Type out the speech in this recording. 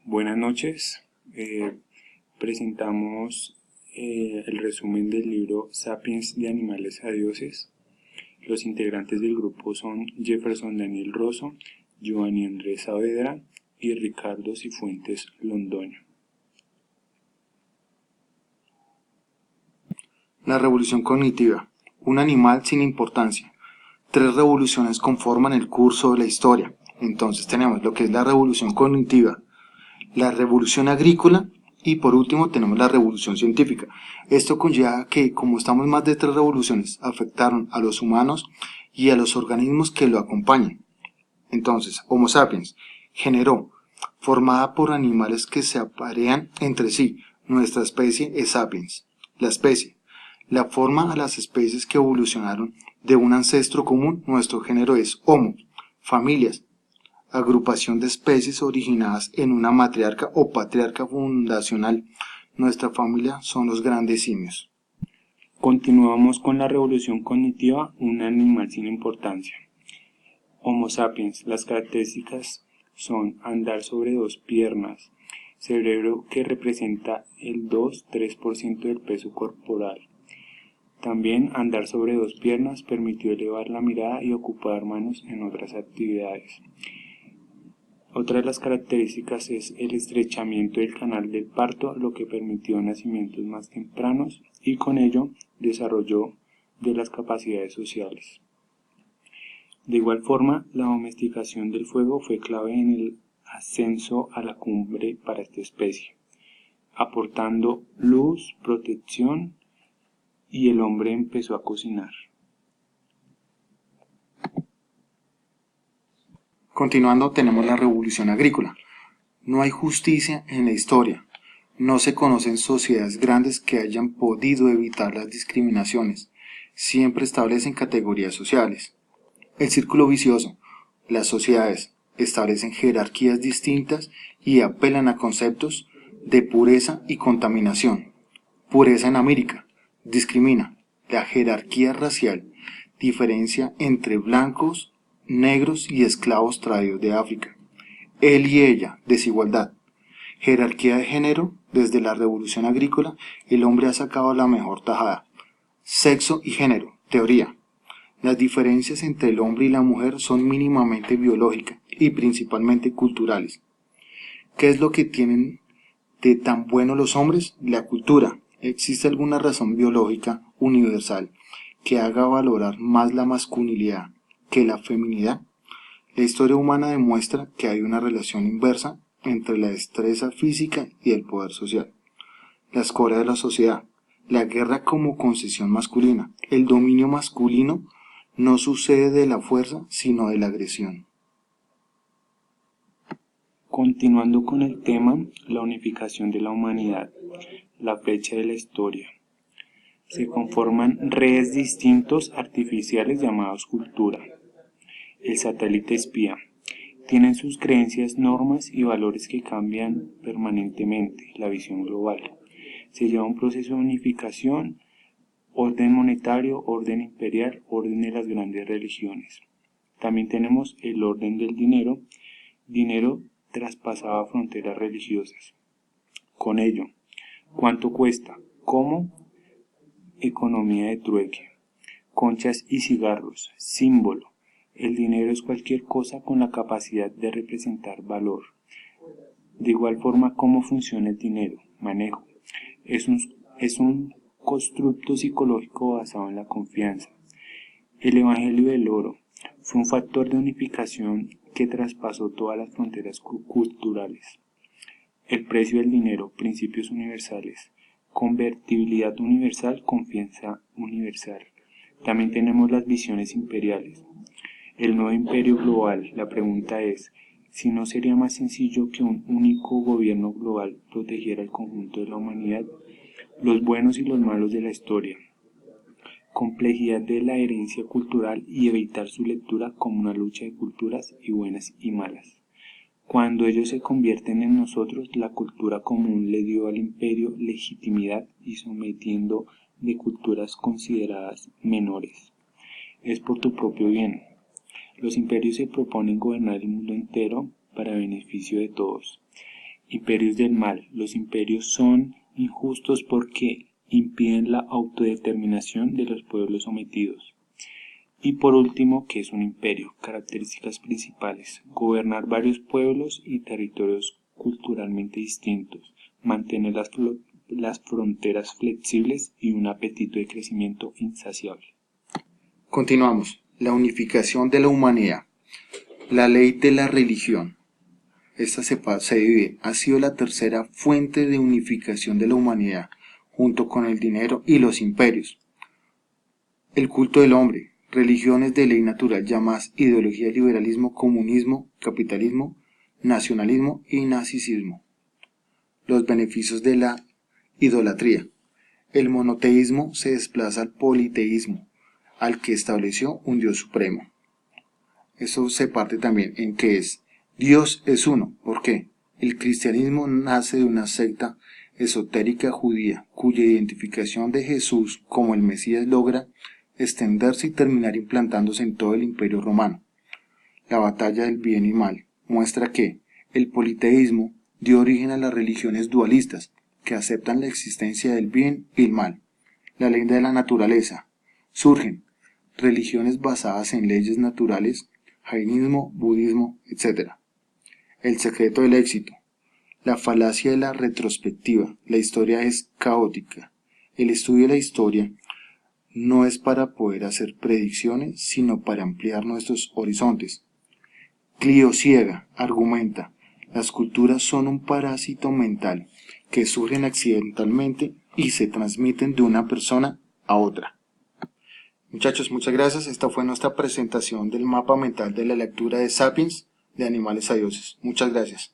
Buenas noches. Presentamos el resumen del libro Sapiens de animales a dioses. Los integrantes del grupo son Jefferson Daniel Rosso, Giovanni Andrés Saavedra y Ricardo Cifuentes Londoño. La revolución cognitiva. Un animal sin importancia. 3 revoluciones conforman el curso de la historia. Entonces tenemos lo que es la revolución cognitiva, la revolución agrícola y por último tenemos la revolución científica. Esto conlleva que, como estamos más de 3 revoluciones, afectaron a los humanos y a los organismos que lo acompañan. Entonces, Homo sapiens generó, formada por animales que se aparean entre sí. Nuestra especie es sapiens. La especie la forma a las especies que evolucionaron de un ancestro común. Nuestro género es Homo. Familias, agrupación de especies originadas en una matriarca o patriarca fundacional. Nuestra familia son los grandes simios. Continuamos con la revolución cognitiva, un animal sin importancia. Homo sapiens, las características son andar sobre 2 piernas, cerebro que representa el 2-3% del peso corporal. También andar sobre 2 piernas permitió elevar la mirada y ocupar manos en otras actividades. Otra de las características es el estrechamiento del canal del parto, lo que permitió nacimientos más tempranos y con ello desarrollo de las capacidades sociales. De igual forma, la domesticación del fuego fue clave en el ascenso a la cumbre para esta especie, aportando luz, protección, y el hombre empezó a cocinar. Continuando tenemos la revolución agrícola. No hay justicia en la historia. No se conocen sociedades grandes que hayan podido evitar las discriminaciones. Siempre establecen categorías sociales. El círculo vicioso. Las sociedades establecen jerarquías distintas y apelan a conceptos de pureza y contaminación. Pureza en América. Discrimina. La jerarquía racial diferencia entre blancos, negros y esclavos traídos de África. Él y ella, desigualdad. Jerarquía de género, desde la revolución agrícola, el hombre ha sacado la mejor tajada. Sexo y género, teoría. Las diferencias entre el hombre y la mujer son mínimamente biológicas y principalmente culturales. ¿Qué es lo que tienen de tan bueno los hombres? La cultura. ¿Existe alguna razón biológica universal que haga valorar más la masculinidad que la feminidad? La historia humana demuestra que hay una relación inversa entre la destreza física y el poder social. La escoria de la sociedad. La guerra como concesión masculina. El dominio masculino no sucede de la fuerza, sino de la agresión. Continuando con el tema, la unificación de la humanidad, la fecha de la historia. Se conforman redes distintos artificiales llamados cultura. El satélite espía. Tienen sus creencias, normas y valores que cambian permanentemente, la visión global. Se lleva un proceso de unificación, orden monetario, orden imperial, orden de las grandes religiones. También tenemos el orden del dinero. Dinero traspasaba fronteras religiosas. Con ello, ¿cuánto cuesta? ¿Cómo? Economía de trueque. Conchas y cigarros. Símbolo. El dinero es cualquier cosa con la capacidad de representar valor. De igual forma, ¿cómo funciona el dinero? Manejo. Es un constructo psicológico basado en la confianza. El Evangelio del Oro fue un factor de unificación que traspasó todas las fronteras culturales. El precio del dinero, principios universales. Convertibilidad universal, confianza universal. También tenemos las visiones imperiales. El nuevo imperio global. La pregunta es, si no sería más sencillo que un único gobierno global protegiera el conjunto de la humanidad, los buenos y los malos de la historia. Complejidad de la herencia cultural y evitar su lectura como una lucha de culturas y buenas y malas. Cuando ellos se convierten en nosotros, la cultura común le dio al imperio legitimidad y sometiendo de culturas consideradas menores. Es por tu propio bien. Los imperios se proponen gobernar el mundo entero para beneficio de todos. Imperios del mal. Los imperios son injustos porque impiden la autodeterminación de los pueblos sometidos. Y por último, ¿qué es un imperio? Características principales: gobernar varios pueblos y territorios culturalmente distintos, mantener las fronteras flexibles y un apetito de crecimiento insaciable. Continuamos. La unificación de la humanidad. La ley de la religión. Esta se divide. Ha sido la tercera fuente de unificación de la humanidad, junto con el dinero y los imperios. El culto del hombre. Religiones de ley natural llamadas ideología, liberalismo, comunismo, capitalismo, nacionalismo y narcisismo. Los beneficios de la idolatría. El monoteísmo se desplaza al politeísmo, al que estableció un Dios supremo. Eso se parte también en que Dios es uno. ¿Por qué? El cristianismo nace de una secta esotérica judía, cuya identificación de Jesús como el Mesías logra extenderse y terminar implantándose en todo el Imperio Romano. La batalla del bien y mal muestra que el politeísmo dio origen a las religiones dualistas, que aceptan la existencia del bien y el mal. La ley de la naturaleza. Surgen religiones basadas en leyes naturales, jainismo, budismo, etc. El secreto del éxito. La falacia de la retrospectiva. La historia es caótica. El estudio de la historia no es para poder hacer predicciones, sino para ampliar nuestros horizontes. Clio Ciega argumenta: las culturas son un parásito mental que surgen accidentalmente y se transmiten de una persona a otra. Muchachos, muchas gracias. Esta fue nuestra presentación del mapa mental de la lectura de Sapiens, de Animales a Dioses. Muchas gracias.